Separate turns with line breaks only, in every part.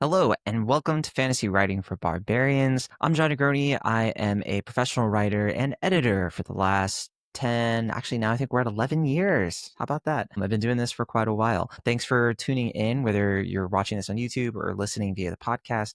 Hello, and welcome to Fantasy Writing for Barbarians. I'm John Negroni. I am a professional writer and editor for the last 10, actually, now I think we're at 11 years. How about that? I've been doing this for quite a while. Thanks for tuning in, whether you're watching this on YouTube or listening via the podcast.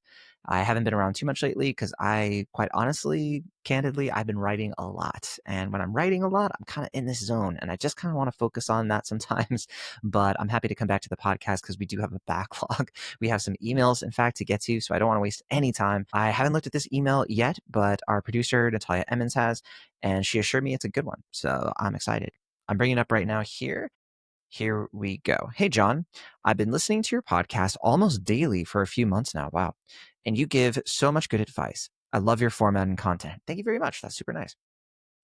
I haven't been around too much lately because quite honestly, candidly, I've been writing a lot. And when I'm writing a lot, I'm kind of in this zone and I just kind of want to focus on that sometimes. But I'm happy to come back to the podcast because we do have a backlog. We have some emails, in fact, to get to, so I don't want to waste any time. I haven't looked at this email yet, but our producer, Natalia Emmons, has, and she assured me it's a good one. So I'm excited. I'm bringing it up right now here. Here we go. Hey, John, I've been listening to your podcast almost daily for a few months now. Wow. And you give so much good advice. I love your format and content. Thank you very much. That's super nice.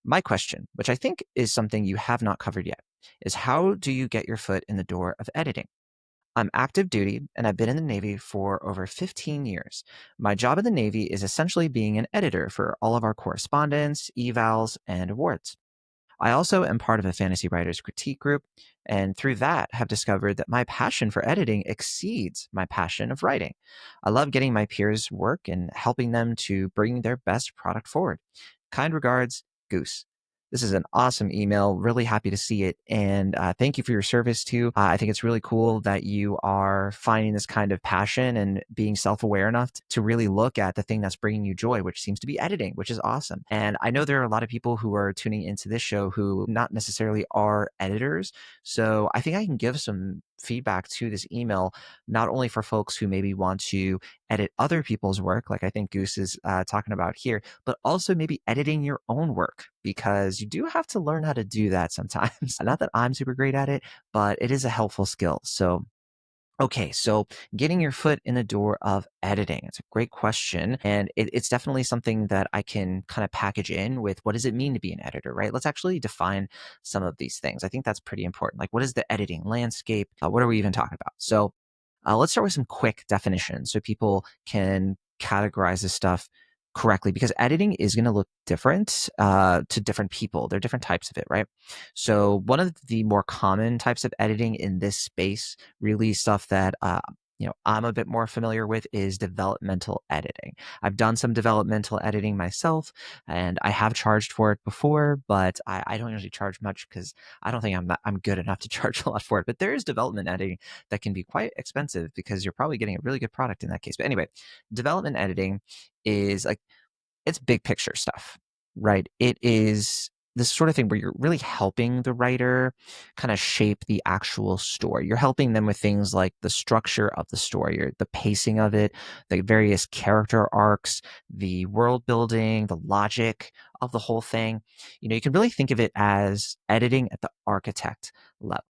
My question, which I think is something you have not covered yet, is how do you get your foot in the door of editing? I'm active duty and I've been in the Navy for over 15 years. My job in the Navy is essentially being an editor for all of our correspondence, evals, and awards. I also am part of a fantasy writers critique group, and through that have discovered that my passion for editing exceeds my passion of writing. I love getting my peers' work and helping them to bring their best product forward. Kind regards, Goose. This is an awesome email. Really happy to see it. And thank you for your service too. I think it's really cool that you are finding this kind of passion and being self aware enough to really look at the thing that's bringing you joy, which seems to be editing, which is awesome. And I know there are a lot of people who are tuning into this show who not necessarily are editors. So I think I can give some feedback to this email, not only for folks who maybe want to edit other people's work, like I think Goose is talking about here, but also maybe editing your own work, because you do have to learn how to do that sometimes. Not that I'm super great at it, but it is a helpful skill. So okay, so getting your foot in the door of editing. It's a great question. And it's definitely something that I can kind of package in with what does it mean to be an editor, right? Let's actually define some of these things. I think that's pretty important. Like, what is the editing landscape? What are we even talking about? So, let's start with some quick definitions so people can categorize this stuff correctly, because editing is going to look different to different people. There are different types of it, right? So one of the more common types of editing in this space, really stuff that I'm a bit more familiar with, is developmental editing. I've done some developmental editing myself, and I have charged for it before, but I don't usually charge much because I don't think I'm good enough to charge a lot for it. But there is development editing that can be quite expensive because you're probably getting a really good product in that case. But anyway, development editing is like, it's big picture stuff, right? It is this sort of thing where you're really helping the writer kind of shape the actual story. You're helping them with things like the structure of the story, or the pacing of it, the various character arcs, the world building, the logic of the whole thing. You can really think of it as editing at the architect level.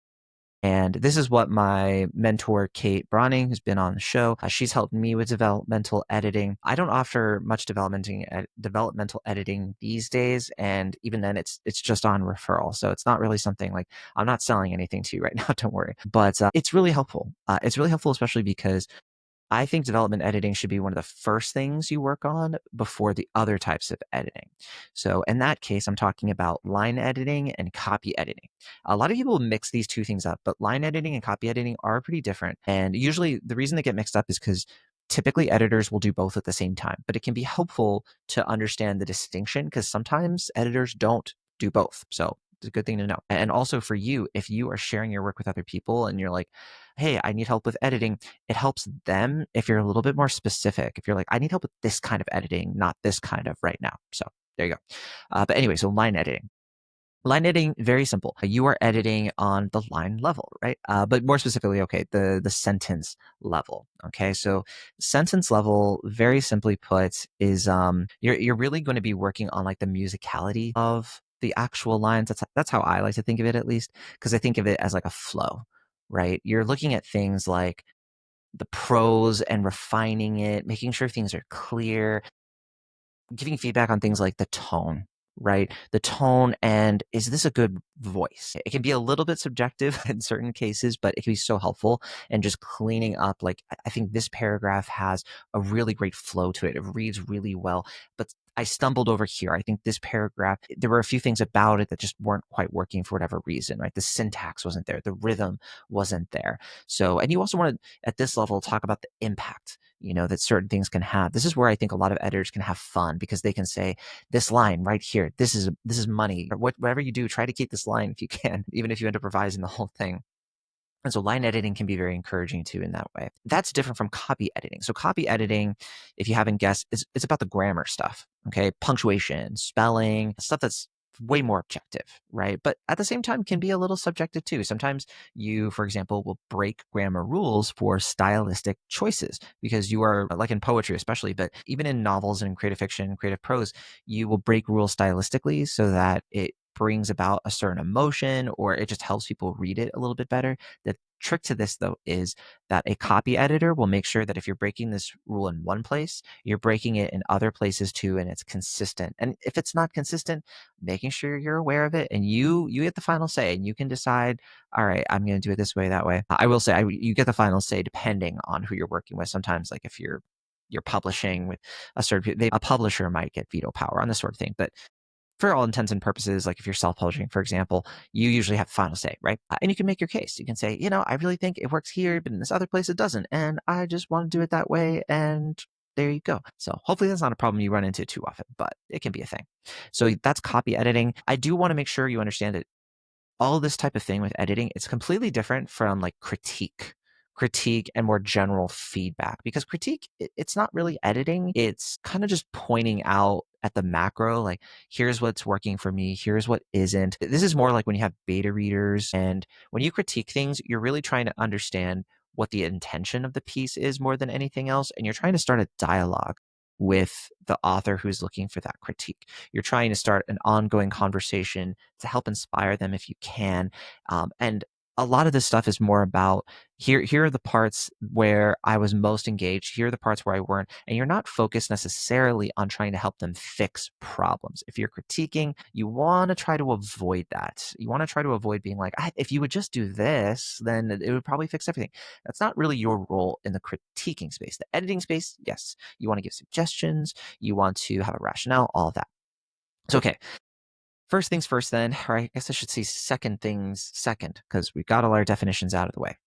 And this is what my mentor, Kate Bronning, who's been on the show, she's helped me with developmental editing. I don't offer much developmental editing these days, and even then, it's just on referral. So it's not really something like I'm not selling anything to you right now. Don't worry, but it's really helpful. It's really helpful, especially because I think development editing should be one of the first things you work on before the other types of editing. So in that case, I'm talking about line editing and copy editing. A lot of people mix these two things up, but line editing and copy editing are pretty different. And usually the reason they get mixed up is because typically editors will do both at the same time, but it can be helpful to understand the distinction because sometimes editors don't do both. So it's a good thing to know. And also for you, if you are sharing your work with other people and you're like, hey, I need help with editing, it helps them if you're a little bit more specific. If you're like, I need help with this kind of editing, not this kind of right now. So there you go. But anyway, so line editing. Line editing, very simple. You are editing on the line level, right? But more specifically, okay, the sentence level. Okay, so sentence level, very simply put, is you're really going to be working on like the musicality of the actual lines. That's how I like to think of it, at least, because I think of it as like a flow, right? You're looking at things like the prose and refining it, making sure things are clear, giving feedback on things like the tone, right? The tone, and is this a good voice? It can be a little bit subjective in certain cases, but it can be so helpful. And just cleaning up, like, I think this paragraph has a really great flow to it. It reads really well, but I stumbled over here. I think this paragraph, there were a few things about it that just weren't quite working for whatever reason, right? The syntax wasn't there. The rhythm wasn't there. So, and you also want to, at this level, talk about the impact. that certain things can have. This is where I think a lot of editors can have fun because they can say this line right here, this is money. Or whatever you do, try to keep this line if you can, even if you end up revising the whole thing. And so line editing can be very encouraging too in that way. That's different from copy editing. So copy editing, if you haven't guessed, is it's about the grammar stuff. Okay. Punctuation, spelling, stuff that's way more objective, right? But at the same time can be a little subjective too. Sometimes you, for example, will break grammar rules for stylistic choices because you are like in poetry, especially, but even in novels and creative fiction, creative prose, you will break rules stylistically so that it brings about a certain emotion or it just helps people read it a little bit better. The trick to this, though, is that a copy editor will make sure that if you're breaking this rule in one place, you're breaking it in other places too, and it's consistent. And if it's not consistent, making sure you're aware of it and you get the final say, and you can decide, all right, I'm going to do it this way, that way. I will say, you get the final say depending on who you're working with. Sometimes, like if you're publishing with a publisher might get veto power on this sort of thing, but for all intents and purposes, like if you're self-publishing, for example, you usually have final say, right? And you can make your case. You can say, I really think it works here, but in this other place it doesn't. And I just want to do it that way. And there you go. So hopefully that's not a problem you run into too often, but it can be a thing. So that's copy editing. I do want to make sure you understand that all this type of thing with editing, it's completely different from like critique and more general feedback, because critique, it's not really editing. It's kind of just pointing out at the macro, like here's what's working for me, here's what isn't. This is more like when you have beta readers, and when you critique things, you're really trying to understand what the intention of the piece is more than anything else, and you're trying to start a dialogue with the author who's looking for that critique. You're trying to start an ongoing conversation to help inspire them if you can. And a lot of this stuff is more about here are the parts where I was most engaged. Here are the parts where I weren't. And you're not focused necessarily on trying to help them fix problems. If you're critiquing, you want to try to avoid that. You want to try to avoid being like, if you would just do this, then it would probably fix everything. That's not really your role in the critiquing space. The editing space, yes, you want to give suggestions, you want to have a rationale, all of that. So, okay. First things first, then, or I guess I should say second things second, because we got all our definitions out of the way.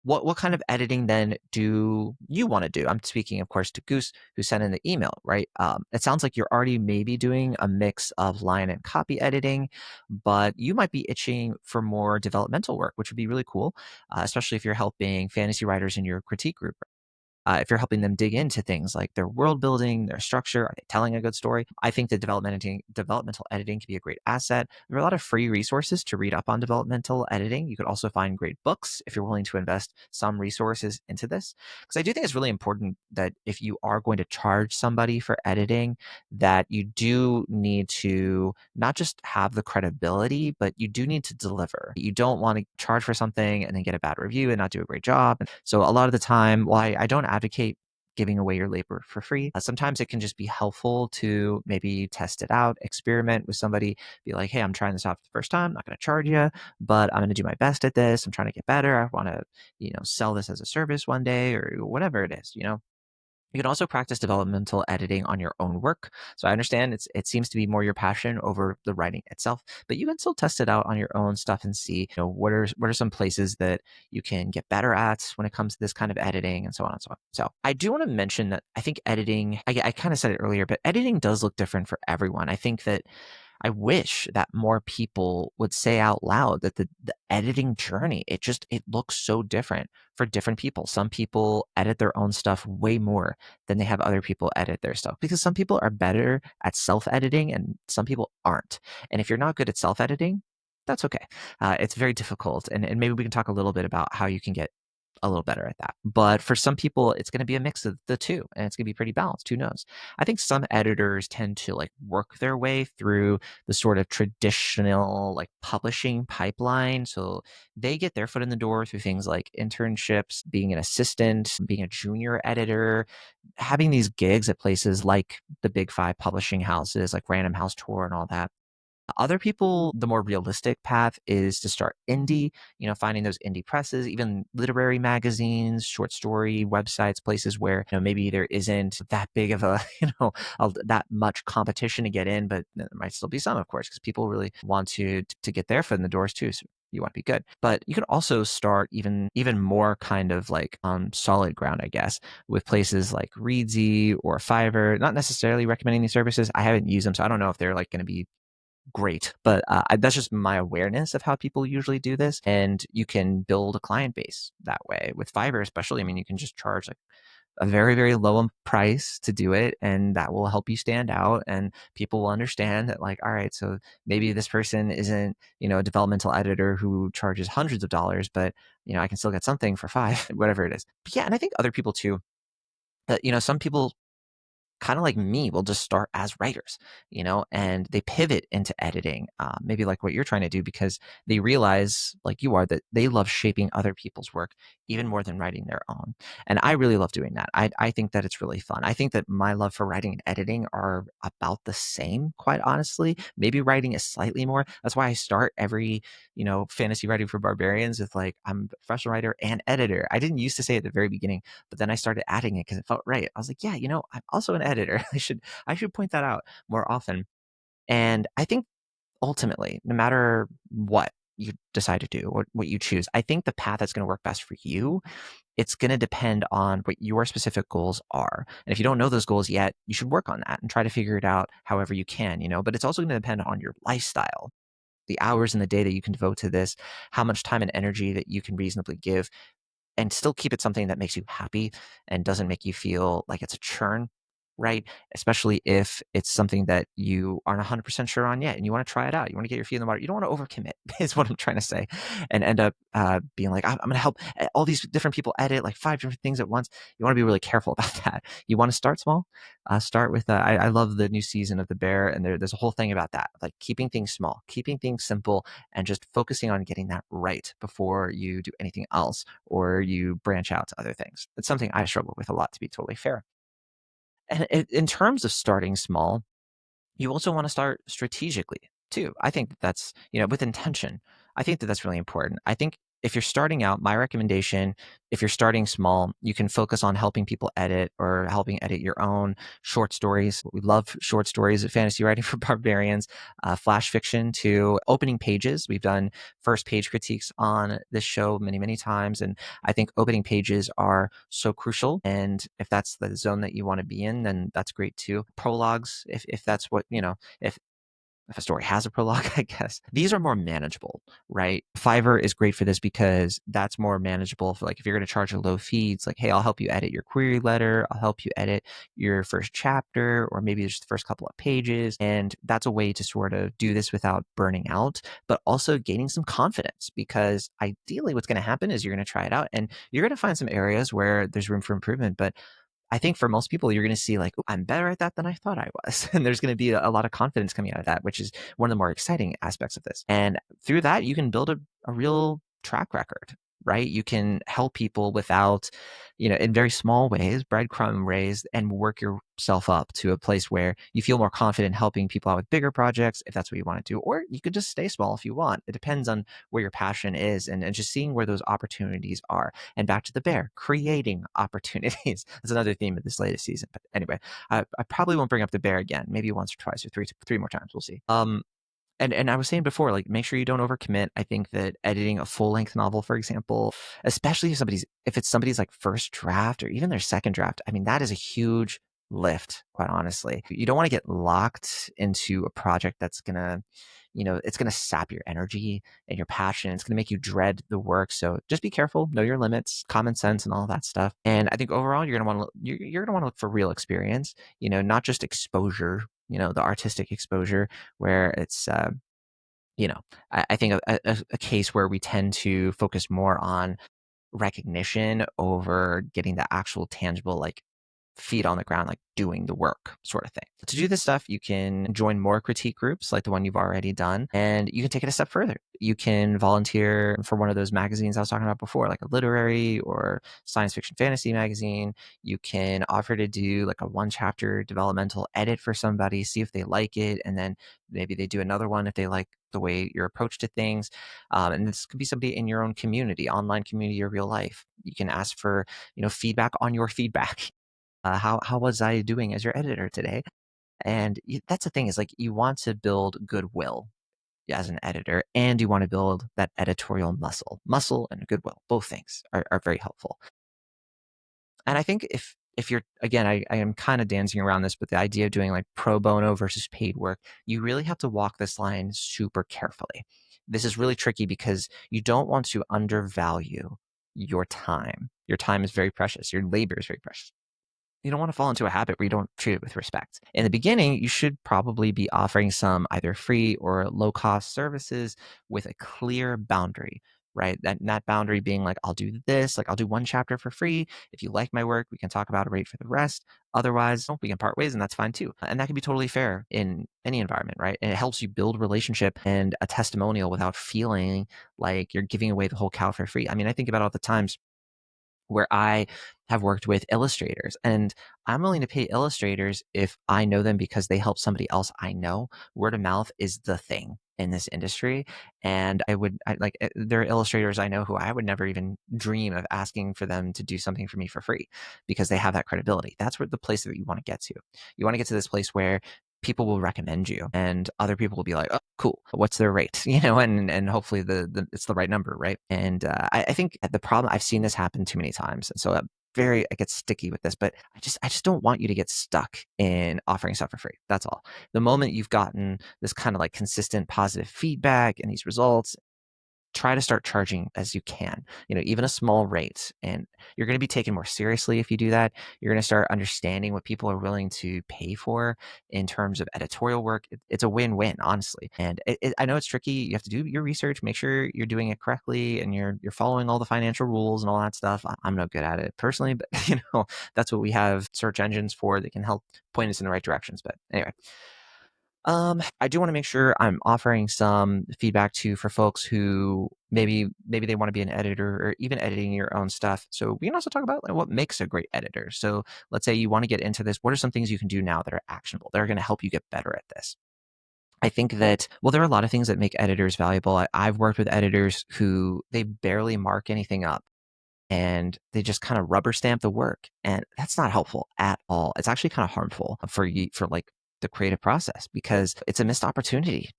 What kind of editing then do you want to do? I'm speaking, of course, to Goose, who sent in the email, right? It sounds like you're already maybe doing a mix of line and copy editing, but you might be itching for more developmental work, which would be really cool, especially if you're helping fantasy writers in your critique group. If you're helping them dig into things like their world building, their structure, are they telling a good story? I think that developmental editing can be a great asset. There are a lot of free resources to read up on developmental editing. You could also find great books if you're willing to invest some resources into this. Because I do think it's really important that if you are going to charge somebody for editing, that you do need to not just have the credibility, but you do need to deliver. You don't want to charge for something and then get a bad review and not do a great job. So a lot of the time, while I don't advocate giving away your labor for free, sometimes it can just be helpful to maybe test it out, experiment with somebody, be like, hey, I'm trying this out for the first time, I'm not going to charge you, but I'm going to do my best at this. I'm trying to get better. I want to, sell this as a service one day or whatever it is. You can also practice developmental editing on your own work. So I understand it seems to be more your passion over the writing itself, but you can still test it out on your own stuff and see, what are some places that you can get better at when it comes to this kind of editing and so on and so on. So I do want to mention that I think editing, I kind of said it earlier, but editing does look different for everyone. I think that I wish that more people would say out loud that the editing journey, it looks so different for different people. Some people edit their own stuff way more than they have other people edit their stuff, because some people are better at self-editing and some people aren't. And if you're not good at self-editing, that's okay. It's very difficult. And maybe we can talk a little bit about how you can get a little better at that. But for some people, it's going to be a mix of the two, and it's going to be pretty balanced. Who knows? I think some editors tend to like work their way through the sort of traditional like publishing pipeline. So they get their foot in the door through things like internships, being an assistant, being a junior editor, having these gigs at places like the big five publishing houses like Random House Tour and all that. Other people, the more realistic path is to start indie, finding those indie presses, even literary magazines, short story websites, places where, maybe there isn't that big of a, that much competition to get in, but there might still be some, of course, because people really want to get their foot in the doors too. So you want to be good. But you can also start even more kind of like on solid ground, I guess, with places like Readsy or Fiverr. Not necessarily recommending these services. I haven't used them, so I don't know if they're like going to be great. But that's just my awareness of how people usually do this. And you can build a client base that way with Fiverr, especially. I mean, you can just charge like a very, very low price to do it, and that will help you stand out, and people will understand that, like, all right, so maybe this person isn't, a developmental editor who charges hundreds of dollars, but I can still get something for five, whatever it is. But yeah, and I think other people too, that some people kind of like me will just start as writers, and they pivot into editing, maybe like what you're trying to do, because they realize, like you are, that they love shaping other people's work even more than writing their own. And I really love doing that. I think that it's really fun. I think that my love for writing and editing are about the same, quite honestly. Maybe writing is slightly more. That's why I start every, fantasy writing for barbarians with like, I'm a professional writer and editor. I didn't used to say at the very beginning, but then I started adding it because it felt right. I was like, yeah, I'm also an editor. I should point that out more often. And I think ultimately, no matter what you decide to do, what you choose, I think the path that's going to work best for you, it's going to depend on what your specific goals are. And if you don't know those goals yet, you should work on that and try to figure it out however you can, but it's also going to depend on your lifestyle, the hours in the day that you can devote to this, how much time and energy that you can reasonably give, and still keep it something that makes you happy and doesn't make you feel like it's a churn, right? Especially if it's something that you aren't 100% sure on yet and you want to try it out. You want to get your feet in the water. You don't want to overcommit, is what I'm trying to say, and end up being like, I'm going to help all these different people edit like five different things at once. You want to be really careful about that. You want to start small. Start with, I love the new season of The Bear, and there's a whole thing about that, like keeping things small, keeping things simple, and just focusing on getting that right before you do anything else or you branch out to other things. It's something I struggle with a lot, to be totally fair. And in terms of starting small, you also want to start strategically too. I think that that's, with intention. I think that that's really important. I think if you're starting out, my recommendation, if you're starting small, you can focus on helping people edit or helping edit your own short stories. We love short stories at Fantasy Writing for Barbarians, flash fiction to opening pages. We've done first page critiques on this show many, many times. And I think opening pages are so crucial. And if that's the zone that you want to be in, then that's great too. Prologues, if that's what, if a story has a prologue, I guess. These are more manageable, right? Fiverr is great for this because that's more manageable for, like, if you're going to charge a low fee, it's like, hey, I'll help you edit your query letter. I'll help you edit your first chapter, or maybe just the first couple of pages. And that's a way to sort of do this without burning out, but also gaining some confidence, because ideally what's going to happen is you're going to try it out and you're going to find some areas where there's room for improvement. But I think for most people, you're going to see like, "Ooh, I'm better at that than I thought I was." And there's going to be a lot of confidence coming out of that, which is one of the more exciting aspects of this. And through that, you can build a real track record, right? You can help people without, in very small ways, breadcrumb ways, and work yourself up to a place where you feel more confident helping people out with bigger projects, if that's what you want to do. Or you could just stay small if you want. It depends on where your passion is, and just seeing where those opportunities are. And back to the bear, creating opportunities. That's another theme of this latest season. But anyway, I probably won't bring up the bear again. Maybe once or twice or three more times. We'll see. And I was saying before, like, make sure you don't overcommit. I think that editing a full length novel, for example, especially if it's somebody's like first draft or even their second draft, I mean, that is a huge lift, quite honestly. You don't want to get locked into a project that's gonna, it's gonna sap your energy and your passion. It's gonna make you dread the work. So just be careful, know your limits, common sense, and all that stuff. And I think overall, you're gonna want to look for real experience. Not just exposure. The artistic exposure where it's you know I think a case where we tend to focus more on recognition over getting the actual tangible, like, feet on the ground, like doing the work sort of thing. To do this stuff, you can join more critique groups like the one you've already done, and you can take it a step further. You can volunteer for one of those magazines I was talking about before, like a literary or science fiction fantasy magazine. You can offer to do like a one chapter developmental edit for somebody, see if they like it, and then maybe they do another one if they like the way your approach to things. And this could be somebody in your own community, online community, or real life. You can ask for, feedback on your feedback. How was I doing as your editor today? And that's the thing, is like, you want to build goodwill as an editor, and you want to build that editorial muscle. Muscle and goodwill, both things are very helpful. And I think if you're again, I am kind of dancing around this, but the idea of doing like pro bono versus paid work, you really have to walk this line super carefully. This is really tricky because you don't want to undervalue your time. Your time is very precious. Your labor is very precious. You don't want to fall into a habit where you don't treat it with respect. In the beginning, you should probably be offering some either free or low cost services with a clear boundary, right? That boundary being like, I'll do this, like I'll do one chapter for free. If you like my work, we can talk about a rate for the rest. Otherwise, we can part ways and that's fine too. And that can be totally fair in any environment, right? And it helps you build relationship and a testimonial without feeling like you're giving away the whole cow for free. I mean, I think about all the times where I have worked with illustrators, and I'm willing to pay illustrators if I know them because they help somebody else I know. Word of mouth is the thing in this industry. And there are illustrators I know who I would never even dream of asking for them to do something for me for free because they have that credibility. That's where the place that you want to get to. You want to get to this place where people will recommend you and other people will be like, oh, cool, what's their rate? And hopefully it's the right number, right? And I think the problem, I've seen this happen too many times. And so I get sticky with this, but I just don't want you to get stuck in offering stuff for free. That's all. The moment you've gotten this kind of like consistent positive feedback and these results, try to start charging as you can, even a small rate. And you're going to be taken more seriously if you do that. You're going to start understanding what people are willing to pay for in terms of editorial work. It's a win-win, honestly. And I know it's tricky. You have to do your research, make sure you're doing it correctly and you're following all the financial rules and all that stuff. I'm no good at it personally, but that's what we have search engines for that can help point us in the right directions. But anyway, I do want to make sure I'm offering some feedback too for folks who maybe they want to be an editor or even editing your own stuff. So we can also talk about like, what makes a great editor. So let's say you want to get into this. What are some things you can do now that are actionable? That are going to help you get better at this. I think that, well, there are a lot of things that make editors valuable. I've worked with editors who they barely mark anything up and they just kind of rubber stamp the work. And that's not helpful at all. It's actually kind of harmful for you, for like the creative process because it's a missed opportunity,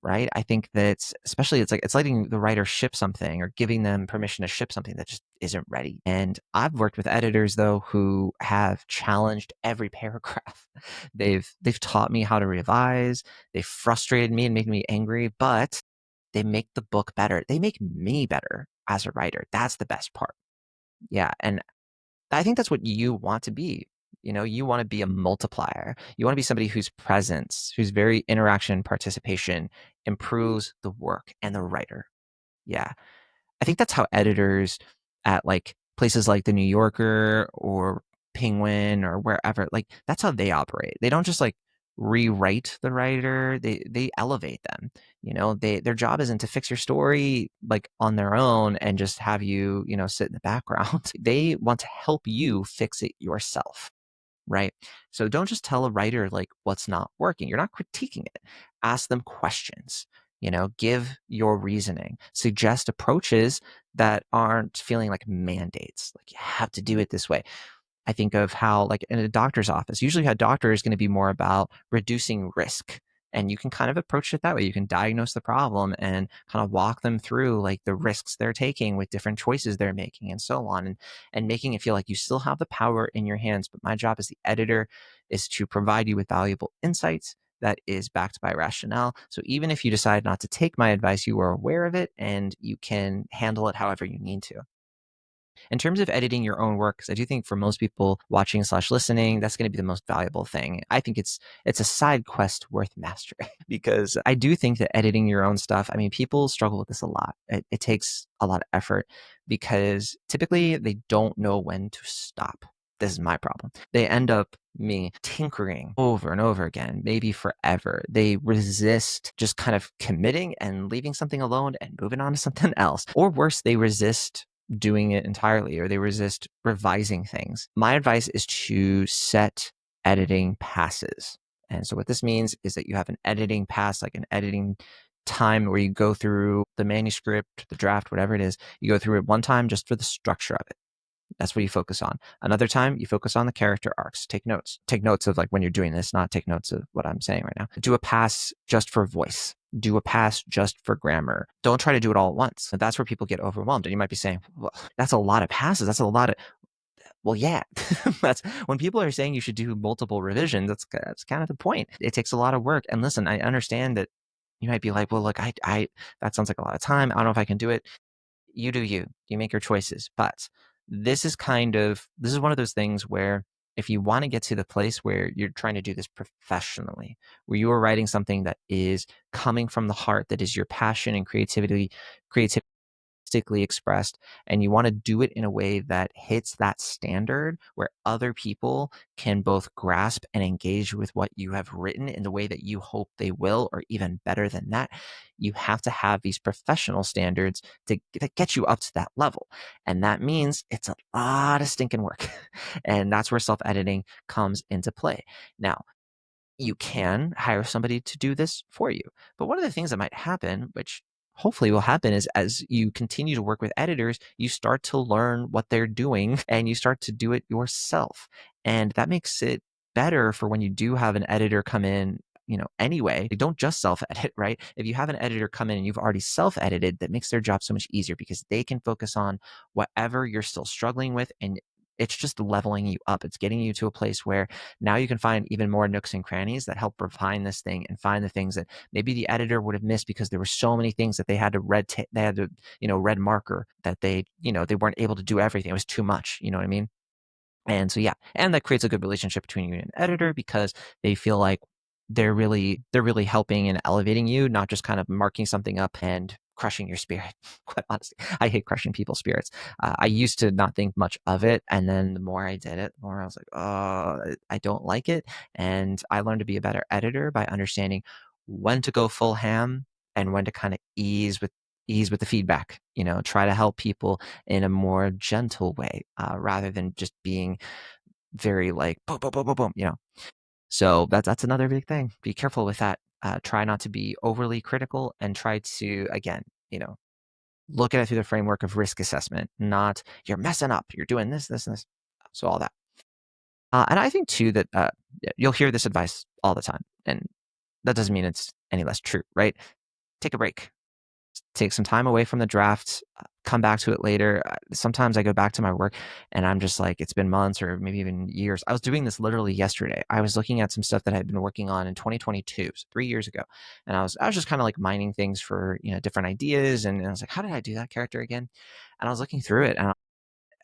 right? I think that especially it's letting the writer ship something or giving them permission to ship something that just isn't ready. And I've worked with editors though who have challenged every paragraph. They've taught me how to revise. They've frustrated me and made me angry, but they make the book better. They make me better as a writer. That's the best part. Yeah, and I think that's what you want to be. You want to be a multiplier. You want to be somebody whose presence, whose very interaction participation improves the work and the writer. Yeah. I think that's how editors at like places like the New Yorker or Penguin or wherever, like that's how they operate. They don't just like rewrite the writer, they elevate them. Their job isn't to fix your story like on their own and just have you, sit in the background. They want to help you fix it yourself. Right. So don't just tell a writer like what's not working. You're not critiquing it. Ask them questions, give your reasoning, suggest approaches that aren't feeling like mandates. Like you have to do it this way. I think of how, like in a doctor's office, usually a doctor is going to be more about reducing risk. And you can kind of approach it that way. You can diagnose the problem and kind of walk them through like the risks they're taking with different choices they're making and so on. And making it feel like you still have the power in your hands. But my job as the editor is to provide you with valuable insights that is backed by rationale. So even if you decide not to take my advice, you are aware of it and you can handle it however you need to. In terms of editing your own work, because I do think for most people watching/listening, that's going to be the most valuable thing. I think it's a side quest worth mastering because I do think that editing your own stuff, I mean, people struggle with this a lot. It takes a lot of effort because typically they don't know when to stop. This is my problem. They end up me tinkering over and over again, maybe forever. They resist just kind of committing and leaving something alone and moving on to something else. Or worse, they resist doing it entirely or they resist revising things. My advice is to set editing passes. And so what this means is that you have an editing pass, like an editing time where you go through the manuscript, the draft, whatever it is, you go through it one time just for the structure of it. That's what you focus on. Another time, you focus on the character arcs. Take notes. Take notes of like when you're doing this, not take notes of what I'm saying right now. Do a pass just for voice. Do a pass just for grammar. Don't try to do it all at once. And that's where people get overwhelmed. And you might be saying, well, that's a lot of passes. That's a lot of, well, yeah, that's when people are saying you should do multiple revisions. That's kind of the point. It takes a lot of work. And listen, I understand that you might be like, well, look, I that sounds like a lot of time. I don't know if I can do it. You do you. You make your choices. But this is one of those things where if you want to get to the place where you're trying to do this professionally, where you are writing something that is coming from the heart, that is your passion and creativity expressed, and you want to do it in a way that hits that standard where other people can both grasp and engage with what you have written in the way that you hope they will, or even better than that, you have to have these professional standards that get you up to that level. And that means it's a lot of stinking work. And that's where self-editing comes into play. Now, you can hire somebody to do this for you. But one of the things that might happen, which hopefully will happen, is as you continue to work with editors, you start to learn what they're doing and you start to do it yourself. And that makes it better for when you do have an editor come in, anyway. They don't just self edit, right? If you have an editor come in and you've already self edited, that makes their job so much easier because they can focus on whatever you're still struggling with, and it's just leveling you up. It's getting you to a place where now you can find even more nooks and crannies that help refine this thing and find the things that maybe the editor would have missed because there were so many things that they had to red marker that they weren't able to do everything. It was too much. You know what I mean? And so, yeah, and that creates a good relationship between you and an editor because they feel like they're really helping and elevating you, not just kind of marking something up and crushing your spirit. Quite honestly, I hate crushing people's spirits. I used to not think much of it, and then the more I did it, the more I was like, oh, I don't like it. And I learned to be a better editor by understanding when to go full ham and when to kind of ease with the feedback. Try to help people in a more gentle way, rather than just being very like boom, boom, boom, boom, boom. So that's another big thing. Be careful with that. Try not to be overly critical and try to, again, look at it through the framework of risk assessment, not you're messing up, you're doing this, this, and this. So all that. And I think too that you'll hear this advice all the time, and that doesn't mean it's any less true, right? Take a break. Take some time away from the draft, come back to it later. Sometimes I go back to my work and I'm just like, it's been months or maybe even years. I was doing this literally yesterday. I was looking at some stuff that I had been working on in 2022, so 3 years ago. And I was just kind of like mining things for, different ideas. And I was like, how did I do that character again? And I was looking through it and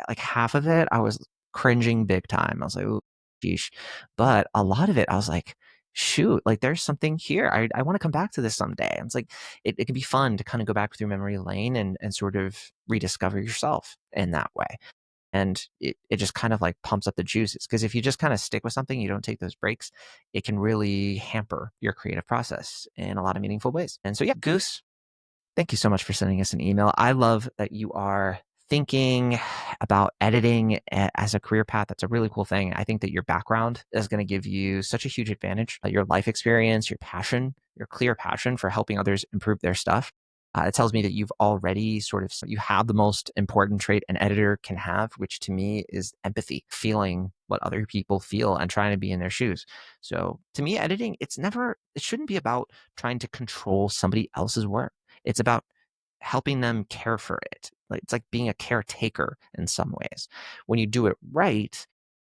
like half of it, I was cringing big time. I was like, "Ooh, sheesh." But a lot of it, I was like, shoot, like there's something here. I want to come back to this someday. And it's like, it can be fun to kind of go back through memory lane and sort of rediscover yourself in that way. And it just kind of like pumps up the juices. Because if you just kind of stick with something, you don't take those breaks, it can really hamper your creative process in a lot of meaningful ways. And so, yeah, Goose, thank you so much for sending us an email. I love that you are thinking about editing as a career path. That's a really cool thing. I think that your background is going to give you such a huge advantage. Your life experience, your passion, your clear passion for helping others improve their stuff. It tells me that you've already you have the most important trait an editor can have, which to me is empathy, feeling what other people feel and trying to be in their shoes. So to me, editing, it shouldn't be about trying to control somebody else's work. It's about helping them care for it. Like it's like being a caretaker in some ways. When you do it right,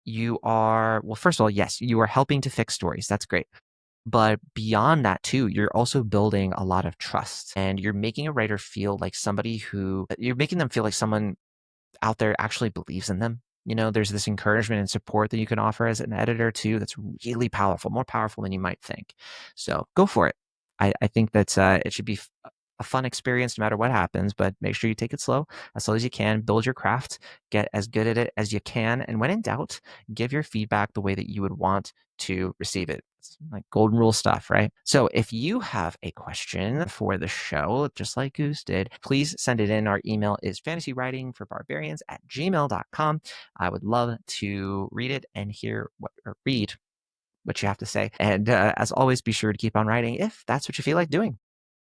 you are, well, first of all, yes, you are helping to fix stories. That's great. But beyond that too, you're also building a lot of trust and you're making a writer feel like you're making them feel like someone out there actually believes in them. There's this encouragement and support that you can offer as an editor too. That's really powerful, more powerful than you might think. So go for it. I think that it should be a fun experience no matter what happens, but make sure you take it as slow as you can, build your craft, get as good at it as you can. And when in doubt, give your feedback the way that you would want to receive it. It's like golden rule stuff, right? So if you have a question for the show, just like Goose did, please send it in. Our email is fantasywritingforbarbarians@gmail.com. I would love to read it and read what you have to say. And as always, be sure to keep on writing if that's what you feel like doing.